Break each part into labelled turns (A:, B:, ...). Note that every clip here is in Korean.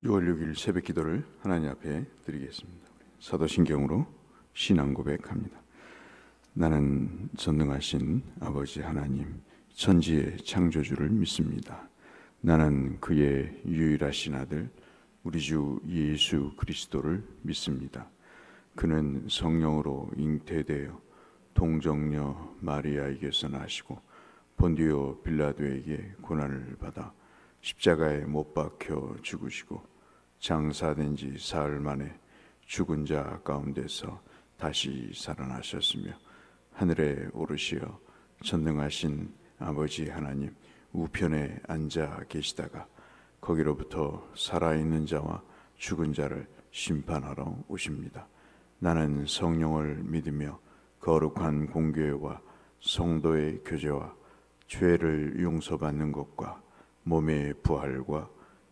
A: 6월 6일 새벽 기도를 하나님 앞에 드리겠습니다. 사도신경으로 신앙 고백합니다. 나는 전능하신 아버지 하나님, 천지의 창조주를 믿습니다. 나는 그의 유일하신 아들 우리 주 예수 그리스도를 믿습니다. 그는 성령으로 잉태되어 동정녀 마리아에게서 나시고 본디오 빌라도에게 고난을 받아 십자가에 못 박혀 죽으시고 장사된 지 사흘 만에 죽은 자 가운데서 다시 살아나셨으며 하늘에 오르시어 전능하신 아버지 하나님 우편에 앉아 계시다가 거기로부터 살아있는 자와 죽은 자를 심판하러 오십니다. 나는 성령을 믿으며 거룩한 공교회와 성도의 교제와 죄를 용서받는 것과 몸의 부활과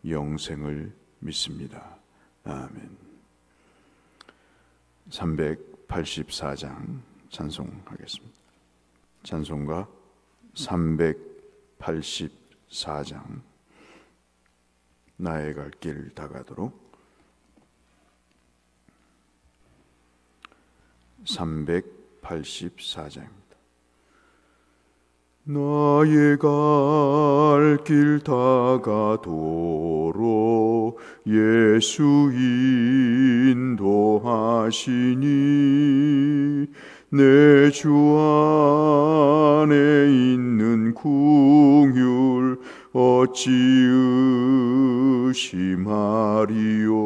A: 영생을 믿습니다. 아멘. 384장 찬송하겠습니다. 찬송가 384장 나의 갈 길 다가도록 384장입니다. 나의 갈 길 다가도록 예수 인도하시니 내 주 안에 있는 긍휼 어찌 의심하리요.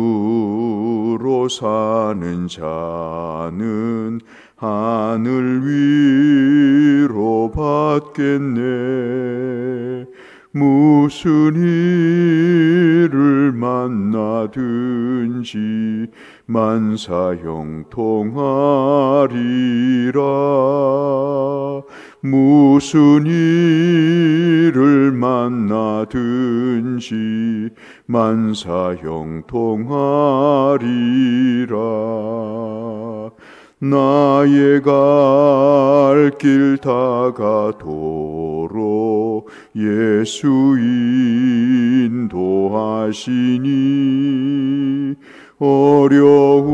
A: 믿음으로 사는 자는 하늘 위로 받겠네. 무슨 일을 만나든지 만사형통하리라. 무슨 일을 만나든지 만사형통하리라. 나의 갈 길 다가도록 예수 인도하시니 어려운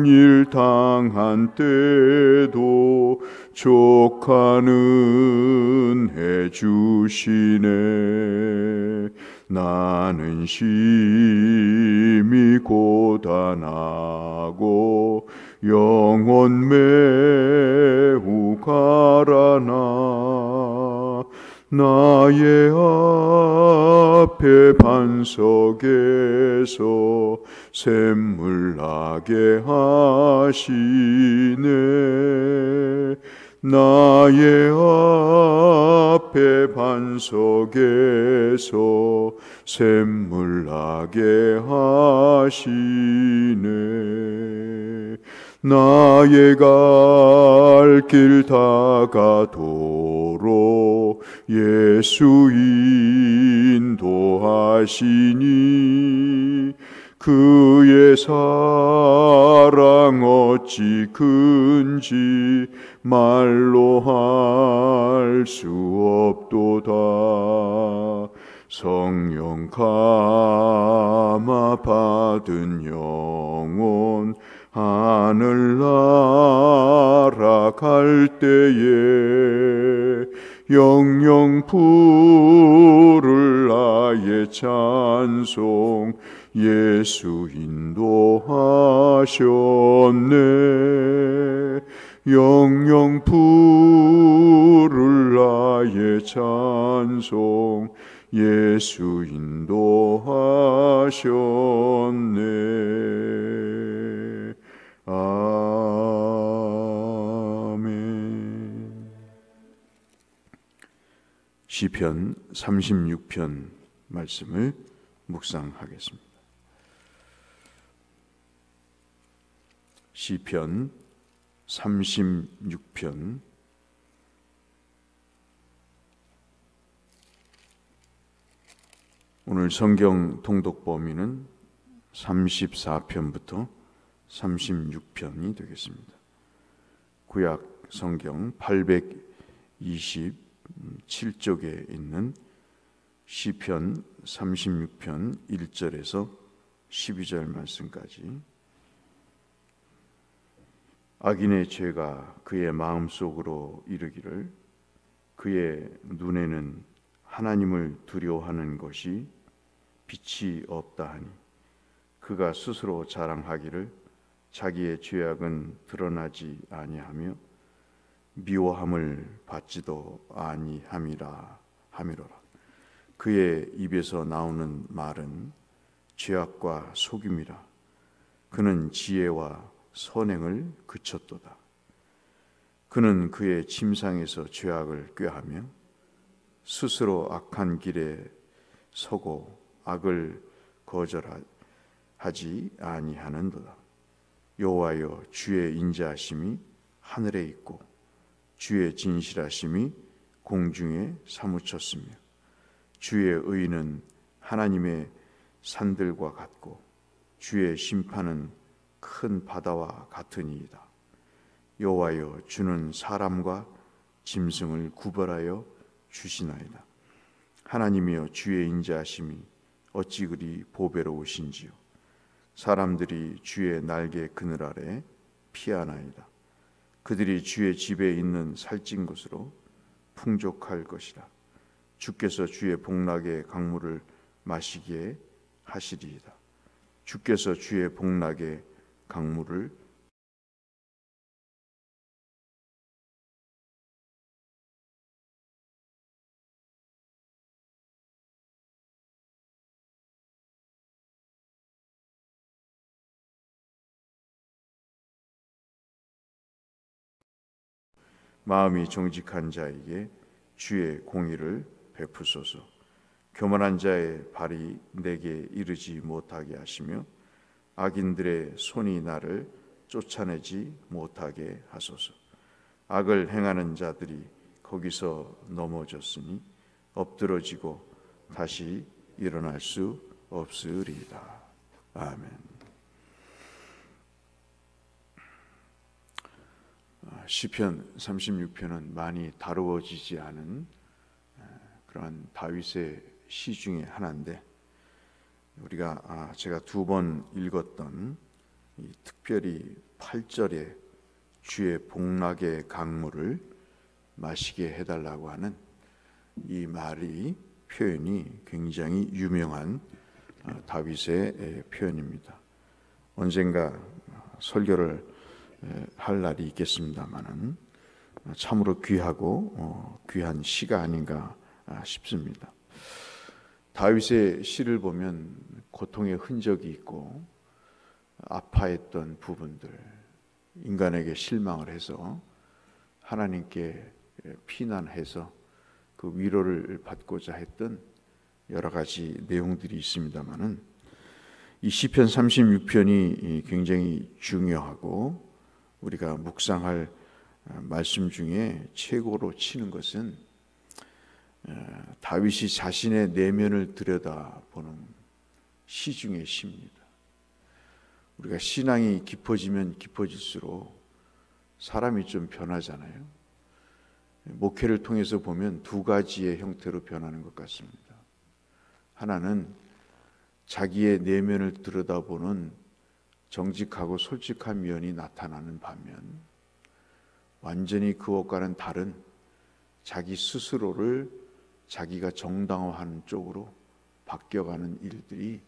A: 일 당한 때도 족하는 해 주시네. 나는 심히 고단하고 영혼 매우 가라나 나의 앞에 반석에서 샘물 나게 하시네. 나의 앞에 반석에서 샘물 나게 하시네. 나의 갈 길 다가도록 예수 인도하시니 그의 사랑 어찌 큰지 말로 할 수 없도다. 성령 감화 받은 영혼 하늘 날아갈 때에 영영 부를 나의 찬송 예수 인도하셨네. 영영 부를 나의 찬송 예수 인도하셨네. 아멘. 시편 36편 말씀을 묵상하겠습니다. 시편 36편 오늘 성경 통독 범위는 34편부터 36편이 되겠습니다. 구약 성경 827쪽에 있는 시편 36편 1절에서 12절 말씀까지. 악인의 죄가 그의 마음속으로 이르기를 그의 눈에는 하나님을 두려워하는 것이 빛이 없다 하니 그가 스스로 자랑하기를 자기의 죄악은 드러나지 아니하며 미워함을 받지도 아니함이라 하미로라. 그의 입에서 나오는 말은 죄악과 속임이라. 그는 지혜와 선행을 그쳤도다. 그는 그의 침상에서 죄악을 꾀하며 스스로 악한 길에 서고 악을 거절하지 아니하는도다. 여호와여, 주의 인자하심이 하늘에 있고 주의 진실하심이 공중에 사무쳤으며 주의 의는 하나님의 산들과 같고 주의 심판은 큰 바다와 같으니이다. 여호와여, 주는 사람과 짐승을 구별하여 주시나이다. 하나님이여, 주의 인자하심이 어찌 그리 보배로우신지요. 사람들이 주의 날개 그늘 아래 피하나이다. 그들이 주의 집에 있는 살찐 것으로 풍족할 것이라. 주께서 주의 복락의 강물을 마시게 하시리이다. 주께서 주의 복락의 강물을 마음이 정직한 자에게 주의 공의를 베푸소서. 교만한 자의 발이 내게 이르지 못하게 하시며 악인들의 손이 나를 쫓아내지 못하게 하소서. 악을 행하는 자들이 거기서 넘어졌으니 엎드러지고 다시 일어날 수 없으리이다. 아멘. 시편 36편은 많이 다루어지지 않은 그러한 다윗의 시 중에 하나인데, 우리가 제가 두 번 읽었던 특별히 8절에 주의 복락의 강물을 마시게 해달라고 하는 이 말이 표현이 굉장히 유명한 다윗의 표현입니다. 언젠가 설교를 할 날이 있겠습니다만은 참으로 귀하고 귀한 시가 아닌가 싶습니다. 다윗의 시를 보면 고통의 흔적이 있고 아파했던 부분들, 인간에게 실망을 해서 하나님께 피난해서 그 위로를 받고자 했던 여러 가지 내용들이 있습니다만은 이 시편 36편이 굉장히 중요하고 우리가 묵상할 말씀 중에 최고로 치는 것은 다윗이 자신의 내면을 들여다보는 시 중의 시입니다. 우리가 신앙이 깊어지면 깊어질수록 사람이 좀 변하잖아요. 목회를 통해서 보면 두 가지의 형태로 변하는 것 같습니다. 하나는 자기의 내면을 들여다보는 정직하고 솔직한 면이 나타나는 반면, 완전히 그것과는 다른 자기 스스로를 자기가 정당화하는 쪽으로 바뀌어가는 일들이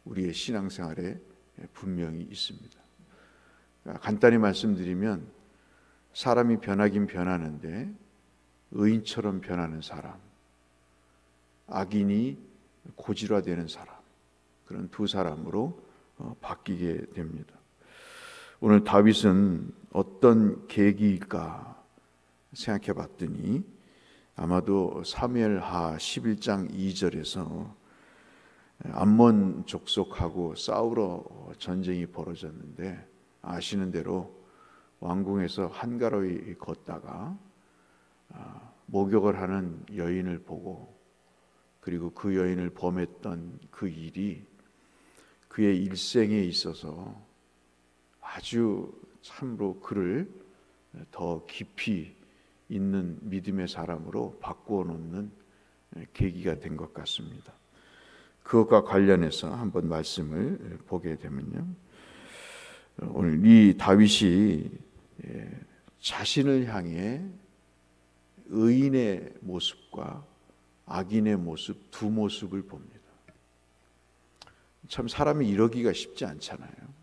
A: 우리의 신앙생활에 분명히 있습니다. 간단히 말씀드리면 사람이 변하긴 변하는데 의인처럼 변하는 사람, 악인이 고질화되는 사람, 그런 두 사람으로 바뀌게 됩니다. 오늘 다윗은 어떤 계기일까 생각해 봤더니 아마도 사무엘하 11장 2절에서 암몬 족속하고 싸우러 전쟁이 벌어졌는데, 아시는 대로 왕궁에서 한가로이 걷다가 목욕을 하는 여인을 보고, 그리고 그 여인을 범했던 그 일이 그의 일생에 있어서 아주 참으로 그를 더 깊이 있는 믿음의 사람으로 바꾸어 놓는 계기가 된 것 같습니다. 그것과 관련해서 한번 말씀을 보게 되면요, 오늘 이 다윗이 자신을 향해 의인의 모습과 악인의 모습, 두 모습을 봅니다. 참 사람이 이러기가 쉽지 않잖아요.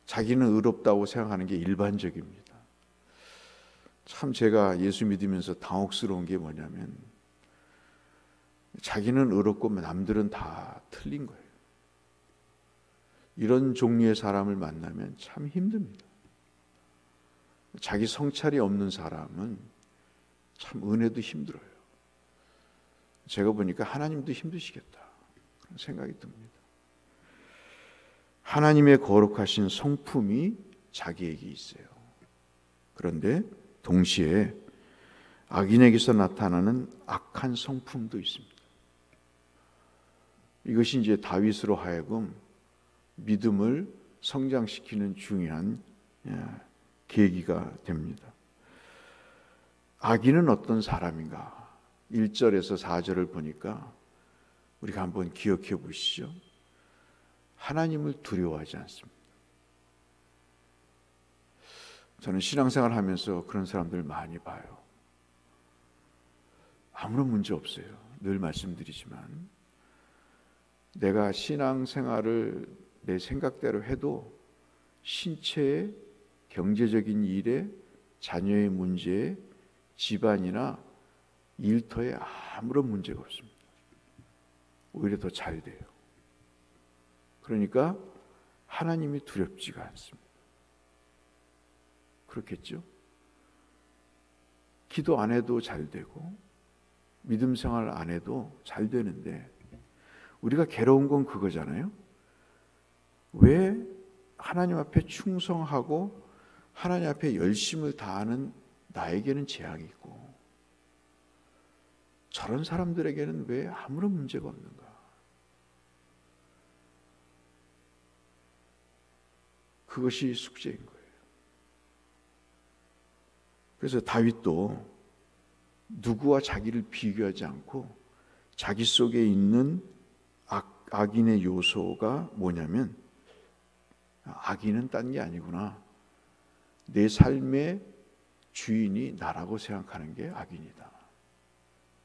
A: 자기는 의롭다고 생각하는 게 일반적입니다. 참 제가 예수 믿으면서 당혹스러운 게 뭐냐면, 자기는 의롭고 남들은 다 틀린 거예요. 이런 종류의 사람을 만나면 참 힘듭니다. 자기 성찰이 없는 사람은 참 은혜도 힘들어요. 제가 보니까 하나님도 힘드시겠다 그런 생각이 듭니다. 하나님의 거룩하신 성품이 자기에게 있어요. 그런데 동시에 악인에게서 나타나는 악한 성품도 있습니다. 이것이 이제 다윗으로 하여금 믿음을 성장시키는 중요한 계기가 됩니다. 악인은 어떤 사람인가? 1절에서 4절을 보니까 우리가 한번 기억해 보시죠. 하나님을 두려워하지 않습니다. 저는 신앙생활 하면서 그런 사람들 많이 봐요. 아무런 문제 없어요. 늘 말씀드리지만 내가 신앙생활을 내 생각대로 해도 신체의 경제적인 일에, 자녀의 문제에, 집안이나 일터에 아무런 문제가 없습니다. 오히려 더 잘 돼요. 그러니까 하나님이 두렵지가 않습니다. 그렇겠죠? 기도 안 해도 잘 되고 믿음 생활 안 해도 잘 되는데 우리가 괴로운 건 그거잖아요. 왜 하나님 앞에 충성하고 하나님 앞에 열심을 다하는 나에게는 재앙이 있고 저런 사람들에게는 왜 아무런 문제가 없는가? 그것이 숙제인 거예요. 그래서 다윗도 누구와 자기를 비교하지 않고 자기 속에 있는 악인의 요소가 뭐냐면, 악인은 딴 게 아니구나, 내 삶의 주인이 나라고 생각하는 게 악인이다.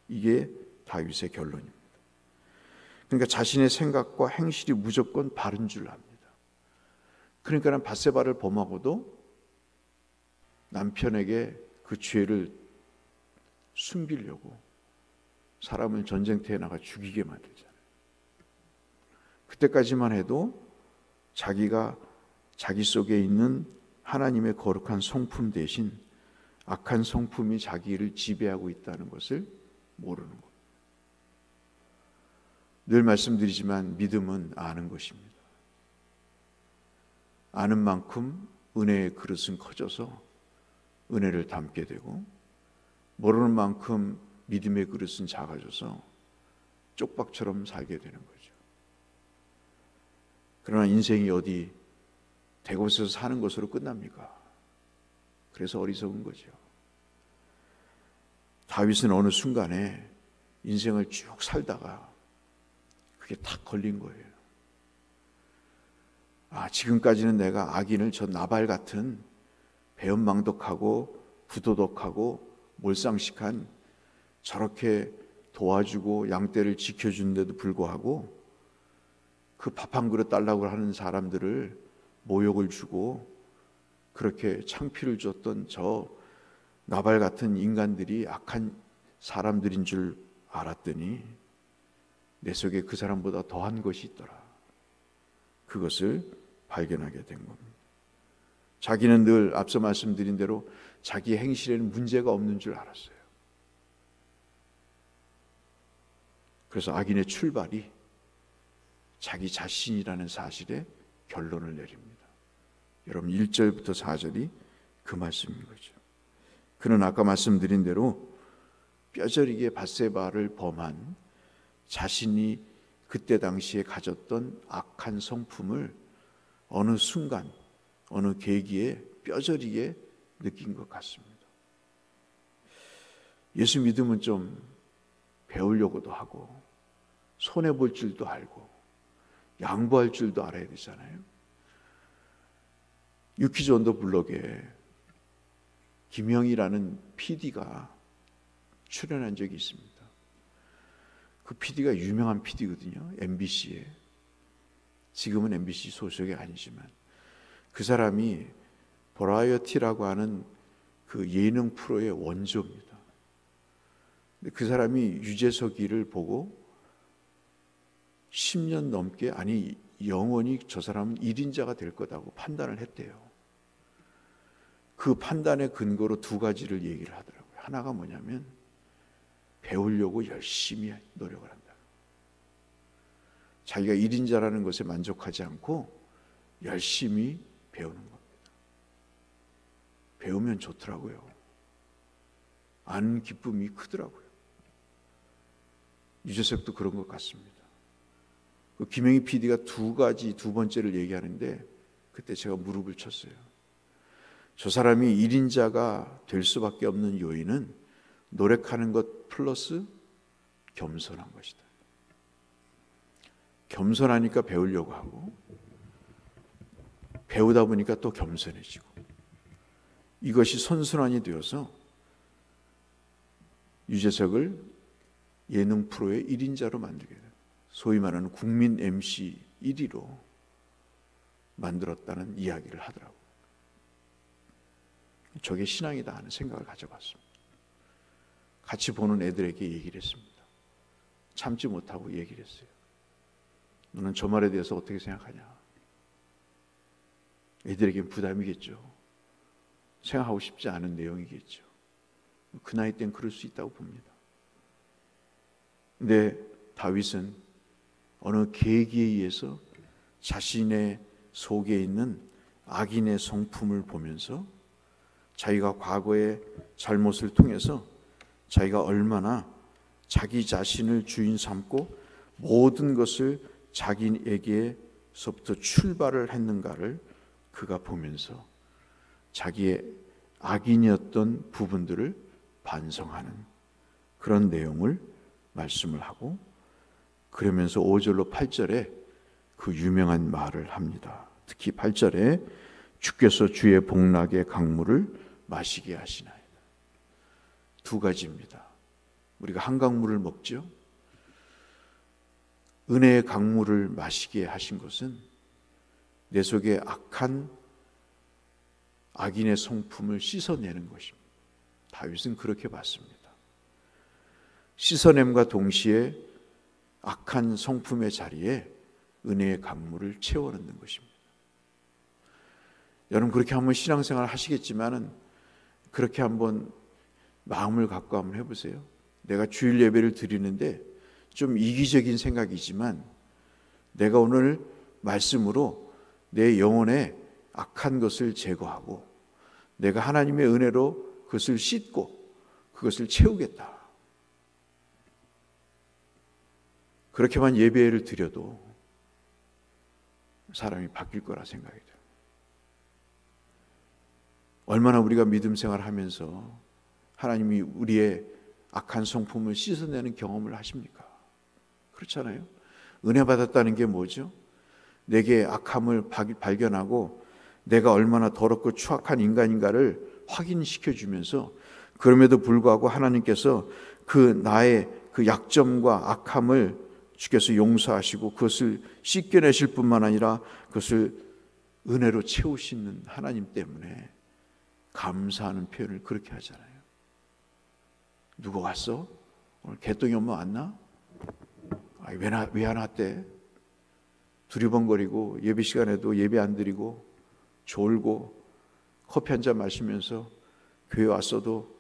A: 이게 다윗의 결론입니다. 그러니까 자신의 생각과 행실이 무조건 바른 줄 압니다. 그러니까 밧세바를 범하고도 남편에게 그 죄를 숨기려고 사람을 전쟁터에 나가 죽이게 만들잖아요. 그때까지만 해도 자기가 자기 속에 있는 하나님의 거룩한 성품 대신 악한 성품이 자기를 지배하고 있다는 것을 모르는 겁니다. 늘 말씀드리지만 믿음은 아는 것입니다. 아는 만큼 은혜의 그릇은 커져서 은혜를 담게 되고, 모르는 만큼 믿음의 그릇은 작아져서 쪽박처럼 살게 되는 거죠. 그러나 인생이 어디 대곳에서 사는 것으로 끝납니까? 그래서 어리석은 거죠. 다윗은 어느 순간에 인생을 쭉 살다가 그게 탁 걸린 거예요. 지금까지는 내가 악인을 저 나발 같은 배은망덕하고 부도덕하고 몰상식한, 저렇게 도와주고 양떼를 지켜주는데도 불구하고 그 밥 한 그릇 달라고 하는 사람들을 모욕을 주고 그렇게 창피를 줬던 저 나발 같은 인간들이 악한 사람들인 줄 알았더니 내 속에 그 사람보다 더한 것이 있더라. 그것을 발견하게 된 겁니다. 자기는 늘 앞서 말씀드린 대로 자기 행실에는 문제가 없는 줄 알았어요. 그래서 악인의 출발이 자기 자신이라는 사실에 결론을 내립니다. 여러분 1절부터 4절이 그 말씀인 거죠. 그는 아까 말씀드린 대로 뼈저리게 밧세바를 범한 자신이 그때 당시에 가졌던 악한 성품을 어느 순간 어느 계기에 뼈저리게 느낀 것 같습니다. 예수 믿으면 좀 배우려고도 하고 손해볼 줄도 알고 양보할 줄도 알아야 되잖아요. 유키즈 온 더 블럭에 김영이라는 PD가 출연한 적이 있습니다. 그 PD가 유명한 PD거든요. MBC에. 지금은 MBC 소속이 아니지만 그 사람이 버라이어티라고 하는 그 예능 프로의 원조입니다. 근데 그 사람이 유재석이를 보고 10년 넘게, 아니 영원히 저 사람은 1인자가 될 거다고 판단을 했대요. 그 판단의 근거로 두 가지를 얘기를 하더라고요. 하나가 뭐냐면 배우려고 열심히 노력을 한다. 자기가 1인자라는 것에 만족하지 않고 열심히 배우는 겁니다. 배우면 좋더라고요. 아는 기쁨이 크더라고요. 유재석도 그런 것 같습니다. 그 김영희 PD가 두 번째를 얘기하는데 그때 제가 무릎을 쳤어요. 저 사람이 1인자가 될 수밖에 없는 요인은 노력하는 것 플러스 겸손한 것이다. 겸손하니까 배우려고 하고 배우다 보니까 또 겸손해지고 이것이 선순환이 되어서 유재석을 예능 프로의 1인자로 만들게 돼요. 소위 말하는 국민 MC 1위로 만들었다는 이야기를 하더라고요. 저게 신앙이다 하는 생각을 가져봤습니다. 같이 보는 애들에게 얘기를 했습니다. 참지 못하고 얘기를 했어요. 너는 저 말에 대해서 어떻게 생각하냐? 애들에겐 부담이겠죠. 생각하고 싶지 않은 내용이겠죠. 그 나이 땐 그럴 수 있다고 봅니다. 근데 다윗은 어느 계기에 의해서 자신의 속에 있는 악인의 성품을 보면서 자기가 과거의 잘못을 통해서 자기가 얼마나 자기 자신을 주인 삼고 모든 것을 자기에게서부터 출발을 했는가를 그가 보면서 자기의 악인이었던 부분들을 반성하는 그런 내용을 말씀을 하고, 그러면서 5절로 8절에 그 유명한 말을 합니다. 특히 8절에 주께서 주의 복락의 강물을 마시게 하시나이다. 두 가지입니다. 우리가 한강물을 먹죠. 은혜의 강물을 마시게 하신 것은 내 속에 악한 악인의 성품을 씻어내는 것입니다. 다윗은 그렇게 봤습니다. 씻어냄과 동시에 악한 성품의 자리에 은혜의 강물을 채워넣는 것입니다. 여러분 그렇게 한번 신앙생활 하시겠지만은 그렇게 한번 마음을 갖고 한번 해보세요. 내가 주일 예배를 드리는데 좀 이기적인 생각이지만 내가 오늘 말씀으로 내 영혼에 악한 것을 제거하고 내가 하나님의 은혜로 그것을 씻고 그것을 채우겠다. 그렇게만 예배를 드려도 사람이 바뀔 거라 생각이 돼요. 얼마나 우리가 믿음 생활하면서 하나님이 우리의 악한 성품을 씻어내는 경험을 하십니까? 그렇잖아요. 은혜 받았다는 게 뭐죠? 내게 악함을 발견하고 내가 얼마나 더럽고 추악한 인간인가를 확인시켜 주면서, 그럼에도 불구하고 하나님께서 그 나의 그 약점과 악함을 주께서 용서하시고 그것을 씻겨내실 뿐만 아니라 그것을 은혜로 채우시는 하나님 때문에 감사하는 표현을 그렇게 하잖아요. 누가 왔어? 오늘 개똥이 엄마 왔나? 왜 안 왔대? 두리번거리고 예배 시간에도 예배 안 드리고 졸고 커피 한 잔 마시면서 교회 왔어도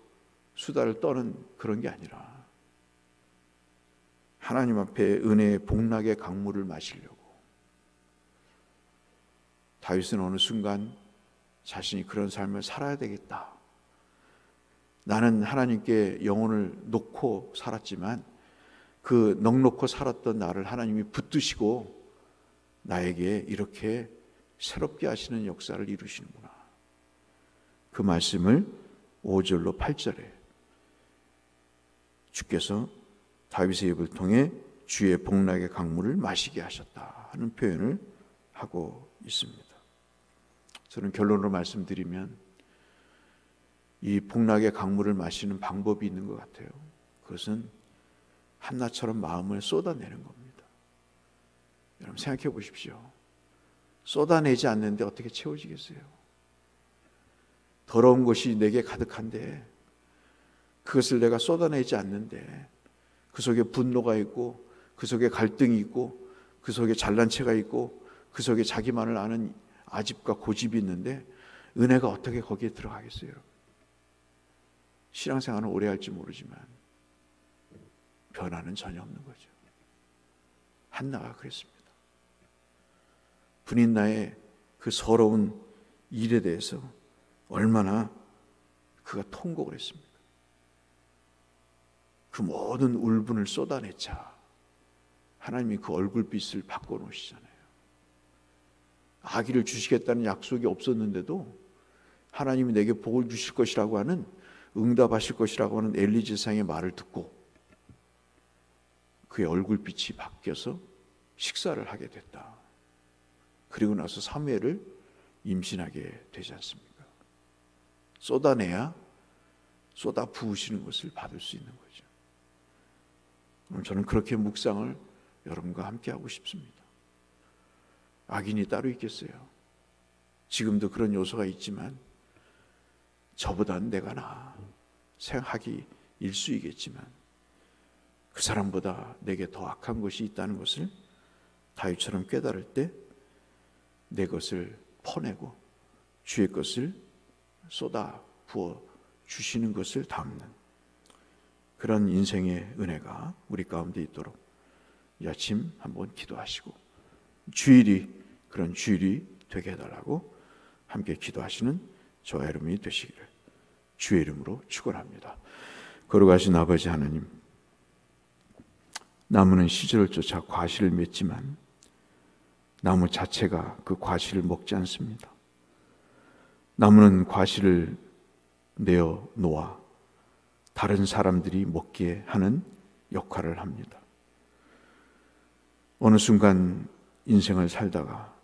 A: 수다를 떠는 그런 게 아니라 하나님 앞에 은혜의 복락의 강물을 마시려고. 다윗은 어느 순간 자신이 그런 삶을 살아야 되겠다. 나는 하나님께 영혼을 놓고 살았지만 그 넉놓고 살았던 나를 하나님이 붙드시고 나에게 이렇게 새롭게 하시는 역사를 이루시는구나. 그 말씀을 5절로 8절에 주께서 다윗의 입을 통해 주의 복락의 강물을 마시게 하셨다 하는 표현을 하고 있습니다. 저는 결론으로 말씀드리면 이 복락의 강물을 마시는 방법이 있는 것 같아요. 그것은 한나처럼 마음을 쏟아내는 겁니다. 여러분 생각해 보십시오. 쏟아내지 않는데 어떻게 채워지겠어요? 더러운 것이 내게 가득한데 그것을 내가 쏟아내지 않는데 그 속에 분노가 있고 그 속에 갈등이 있고 그 속에 잘난 체가 있고 그 속에 자기만을 아는 아집과 고집이 있는데 은혜가 어떻게 거기에 들어가겠어요? 신앙생활은 오래 할지 모르지만 변화는 전혀 없는 거죠. 한나가 그랬습니다. 분인나의 그 서러운 일에 대해서 얼마나 그가 통곡을 했습니까? 그 모든 울분을 쏟아내자 하나님이 그 얼굴빛을 바꿔놓으시잖아요. 아기를 주시겠다는 약속이 없었는데도 하나님이 내게 복을 주실 것이라고 하는, 응답하실 것이라고 하는 엘리 제사장의 말을 듣고 그의 얼굴빛이 바뀌어서 식사를 하게 됐다. 그리고 나서 사무엘을 임신하게 되지 않습니까? 쏟아내야 쏟아 부으시는 것을 받을 수 있는 거죠. 오늘 저는 그렇게 묵상을 여러분과 함께 하고 싶습니다. 악인이 따로 있겠어요? 지금도 그런 요소가 있지만 저보다는 내가 나아 생각하기 일수이겠지만 그 사람보다 내게 더 악한 것이 있다는 것을 다윗처럼 깨달을 때 내 것을 퍼내고 주의 것을 쏟아 부어 주시는 것을 담는 그런 인생의 은혜가 우리 가운데 있도록 이 아침 한번 기도하시고 주일이 그런 주일이 되게 해달라고 함께 기도하시는 저와 여러분이 되시기를 주의 이름으로 축원합니다. 거룩하신 아버지 하나님, 나무는 시절을 쫓아 과실을 맺지만 나무 자체가 그 과실을 먹지 않습니다. 나무는 과실을 내어 놓아 다른 사람들이 먹게 하는 역할을 합니다. 어느 순간 인생을 살다가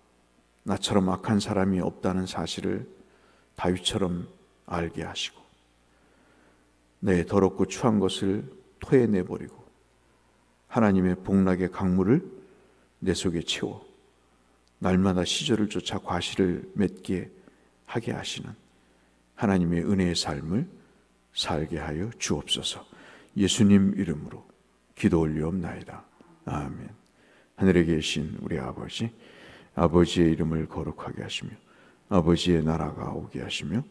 A: 나처럼 악한 사람이 없다는 사실을 다윗처럼 알게 하시고 내 더럽고 추한 것을 토해내버리고 하나님의 복락의 강물을 내 속에 채워 날마다 시절을 쫓아 과실을 맺게 하게 하시는 하나님의 은혜의 삶을 살게 하여 주옵소서. 예수님 이름으로 기도 올리옵나이다. 아멘. 하늘에 계신 우리 아버지, 아버지의 이름을 거룩하게 하시며 아버지의 나라가 오게 하시며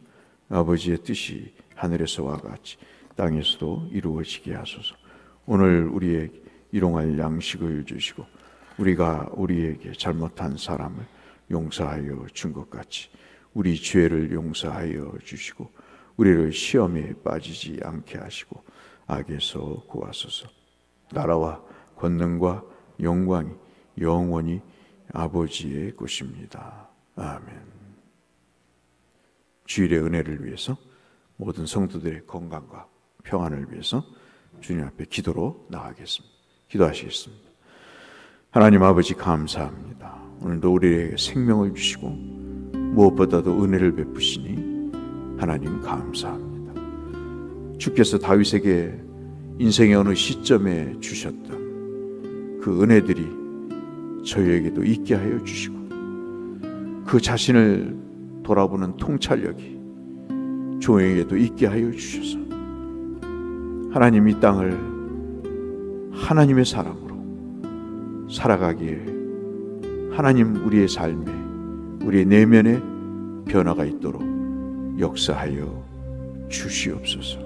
A: 아버지의 뜻이 하늘에서와 같이 땅에서도 이루어지게 하소서. 오늘 우리에게 일용할 양식을 주시고 우리가 우리에게 잘못한 사람을 용서하여 준 것 같이 우리 죄를 용서하여 주시고 우리를 시험에 빠지지 않게 하시고 악에서 구하소서. 나라와 권능과 영광이 영원히 아버지의 것입니다. 아멘. 주일의 은혜를 위해서 모든 성도들의 건강과 평안을 위해서 주님 앞에 기도로 나아가겠습니다. 기도하시겠습니다. 하나님 아버지 감사합니다. 오늘도 우리에게 생명을 주시고 무엇보다도 은혜를 베푸시니 하나님 감사합니다. 주께서 다윗에게 인생의 어느 시점에 주셨던 그 은혜들이 저희에게도 있게 하여 주시고 그 자신을 돌아보는 통찰력이 종에게도 있게 하여 주셔서 하나님 이 땅을 하나님의 사람으로 살아가기에 하나님 우리의 삶에 우리의 내면에 변화가 있도록 역사하여 주시옵소서.